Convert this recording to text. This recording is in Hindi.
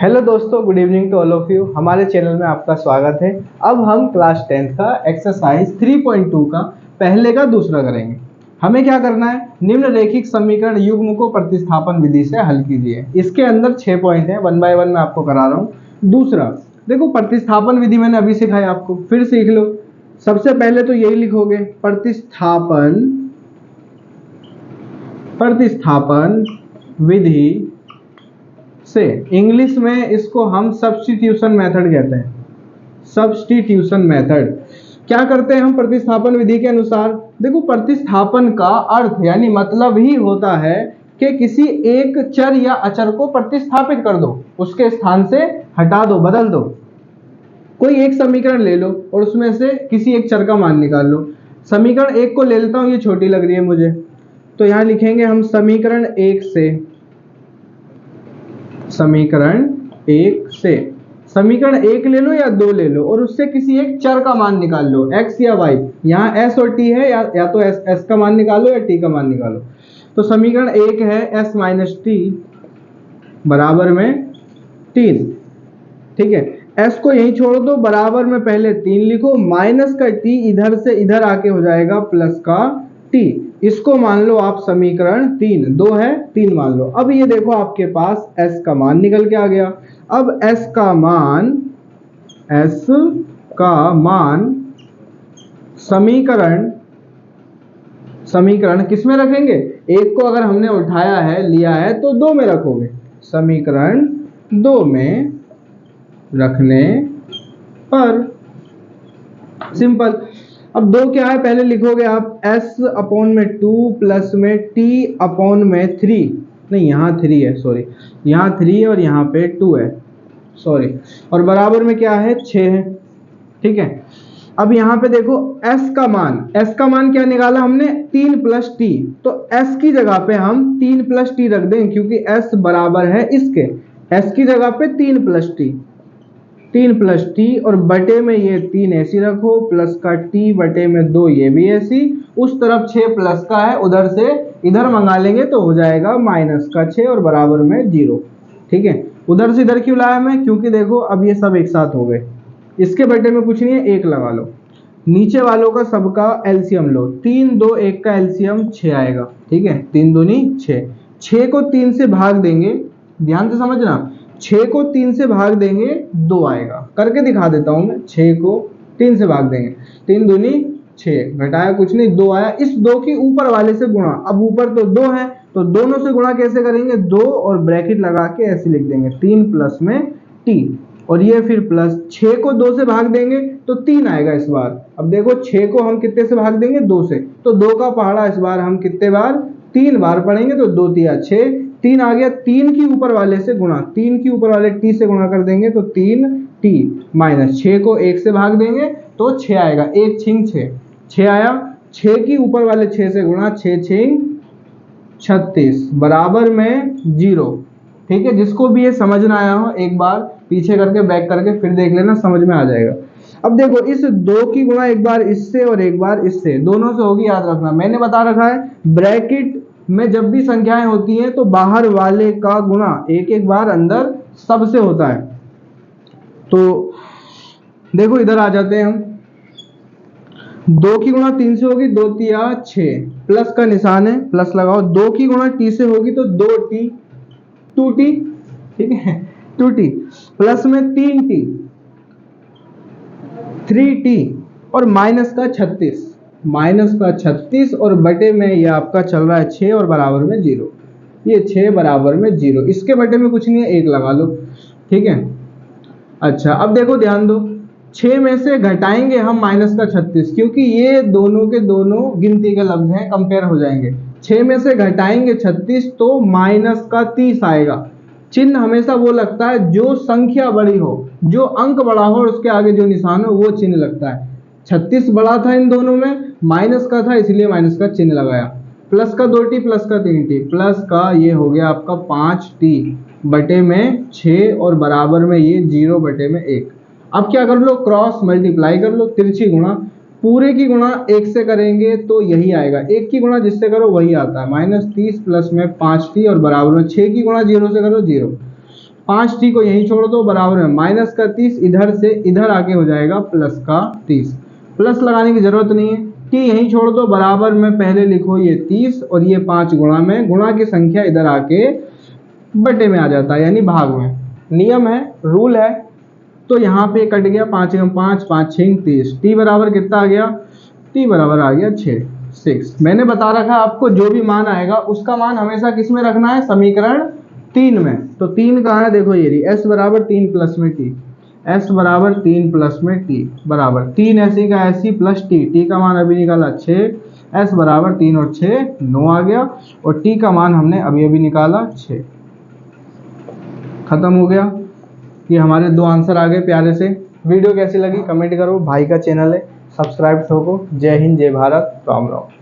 हेलो दोस्तों, good evening to all of you. हमारे चैनल में आपका स्वागत है। अब हम क्लास 10th का एक्सरसाइज 3.2 का पहले का दूसरा करेंगे। हमें क्या करना है, निम्नलिखित समीकरण युग्म को प्रतिस्थापन विधि से हल कीजिए। इसके अंदर 6 पॉइंट है, 1 बाय 1 मैं आपको करा रहा हूँ। दूसरा देखो, प्रतिस्थापन विधि मैंने अभी सिखाई आपको, फिर सीख लो। सबसे पहले तो यही लिखोगे, प्रतिस्थापन विधि से। इंग्लिश में इसको हम सब्स्टिट्यूशन मेथड कहते हैं। सब्स्टिट्यूशन मेथड क्या करते हैं हम प्रतिस्थापन विधि के अनुसार। देखो, प्रतिस्थापन का अर्थ यानी मतलब ही होता है कि किसी एक चर या अचर को प्रतिस्थापित कर दो, उसके स्थान से हटा दो, बदल दो। कोई एक समीकरण ले लो और उसमें से किसी एक चर का मान निकाल लो। समीकरण एक को ले लेता हूं, ये छोटी लग रही है मुझे, तो यहां लिखेंगे हम समीकरण एक से समीकरण एक ले लो या दो ले लो और उससे किसी एक चर का मान निकाल लो, x या y। यहाँ s और t है, या तो s का मान निकालो या t का मान निकालो। तो समीकरण एक है s माइनस टी बराबर में 3। ठीक है, s को यहीं छोड़ दो, बराबर में पहले 3 लिखो, माइनस का t इधर से इधर आके हो जाएगा प्लस का t। इसको मान लो आप समीकरण 3, 2 है 3 मान लो। अब ये देखो, आपके पास s का मान निकल के आ गया। अब s का मान समीकरण किस में रखेंगे, एक को अगर हमने उठाया है, लिया है, तो 2 में रखोगे। समीकरण 2 में रखने पर सिंपल। अब 2 क्या है, पहले लिखोगे आप s अपॉन में 2 प्लस में t अपॉन में 3। नहीं, यहाँ 3 है, सॉरी, यहाँ 3 और यहाँ पे 2 है, सॉरी। और बराबर में क्या है, 6 है। ठीक है, अब यहाँ पे देखो s का मान क्या निकाला हमने, 3 प्लस टी। तो s की जगह पे हम 3 प्लस टी रख दें, क्योंकि s बराबर है इसके। s की जगह पे 3 प्लस टी और बटे में ये 3 ऐसी रखो, प्लस का t बटे में 2 ये भी ऐसी। उस तरफ 6 प्लस का है, उधर से इधर मंगा लेंगे तो हो जाएगा माइनस का 6 और बराबर में 0। ठीक है, उधर से इधर क्यों लाया मैं, क्योंकि देखो अब ये सब एक साथ हो गए। इसके बटे में कुछ नहीं है, 1 लगा लो। नीचे वालों का सबका एलसीएम लो, 3 2 1 का एलसीएम 6 आएगा। ठीक है, 3 दूनी 6, 6 को 3 से भाग देंगे, ध्यान से समझना, 6 को 3 से भाग देंगे 2 आएगा। करके दिखा देता हूं मैं, 6 को 3 से भाग देंगे, 3 दूनी 6, घटाया कुछ नहीं, 2 आया। इस 2 की ऊपर वाले से गुणा, अब ऊपर तो 2 है तो दोनों से गुणा कैसे करेंगे, 2 और ब्रैकेट लगा के ऐसे लिख देंगे, 3 प्लस में t, और ये फिर प्लस 6 को 2 से भाग देंगे तो 3 आएगा इस बार। अब देखो 6 को हम कितने से भाग देंगे, 2 से, तो 2 का पहाड़ा इस बार हम कितने बार, 3 बार पढ़ेंगे, तो 2 तिया 6, 3 आ गया। 3 की ऊपर वाले से गुणा, 3 की ऊपर वाले t से गुणा कर देंगे तो 3t माइनस 6 को 1 से भाग देंगे तो 6 आएगा, 1 छिंग 6 आया। 6 की ऊपर वाले 6 से गुणा, 6 छिंग 36 बराबर में 0। ठीक है, जिसको भी ये समझ ना आया हो, एक बार पीछे करके बैक करके फिर देख लेना, समझ में आ जाएगा। अब देखो, इस 2 की गुणा एक बार इससे और एक बार इससे, दोनों से होगी, याद रखना। मैंने बता रखा है, ब्रैकेट में जब भी संख्याएं होती हैं तो बाहर वाले का गुणा एक एक बार अंदर सबसे होता है। तो देखो, इधर आ जाते हैं हम, 2 की गुणा 3 से होगी, 2 तिया 6, प्लस का निशान है, प्लस लगाओ। 2 की गुणा t से होगी तो 2t 2t, ठीक है, 2t प्लस में 3t 3t और माइनस का 36 और बटे में ये आपका चल रहा है 6 और बराबर में 0। ये 6 बराबर में 0, इसके बटे में कुछ नहीं है, 1 लगा लो। ठीक है, अच्छा अब देखो ध्यान दो, 6 में से घटाएंगे हम माइनस का 36, क्योंकि ये दोनों के दोनों गिनती के लफ्ज हैं, कंपेयर हो जाएंगे। 6 में से घटाएंगे 36 तो माइनस का 30 आएगा। चिन्ह हमेशा वो लगता है जो संख्या बड़ी हो, जो अंक बड़ा हो और उसके आगे जो निशान हो वो चिन्ह लगता है। 36 बड़ा था इन दोनों में, माइनस का था, इसलिए माइनस का चिन्ह लगाया। प्लस का 2t प्लस का 3t, प्लस का ये हो गया आपका 5t बटे में 6 और बराबर में ये 0 बटे में 1। अब क्या कर लो, क्रॉस मल्टीप्लाई कर लो, तिरछी गुणा। पूरे की गुणा 1 से करेंगे तो यही आएगा, 1 की गुणा जिससे करो वही आता है, -30 प्लस में 5t और बराबर में 6 की गुणा 0 से करो 0। 5t को यहीं छोड़ दो, बराबर में माइनस का 30, इधर से इधर आके हो जाएगा प्लस का 30। प्लस लगाने की जरूरत नहीं है, t यहीं छोड़ दो, बराबर में पहले लिखो ये 30 और ये 5 गुणा में, गुणा की संख्या इधर आके बटे में आ जाता है, यानी भाग में। नियम है, रूल है। तो यहाँ पे कट गया, 5 एकम 5, 5 6 30, t बराबर कितना आ गया, t बराबर आ गया 6। मैंने बता रखा आपको जो भी मान आएगा उसका मान हमेशा किस में रखना है, समीकरण 3 में। तो 3 कहाँ है, देखो ये रही, s बराबर 3 प्लस में t, s बराबर 3 प्लस में t बराबर 3 ऐसी का ऐसी प्लस t का मान अभी निकाला 6, s बराबर 3 और 6 9 आ गया, और t का मान हमने अभी अभी निकाला 6। खत्म हो गया। ये हमारे 2 आंसर आ गए प्यारे से। वीडियो कैसी लगी कमेंट करो, भाई का चैनल है, सब्सक्राइब ठोको। जय हिंद, जय भारत, राम राम।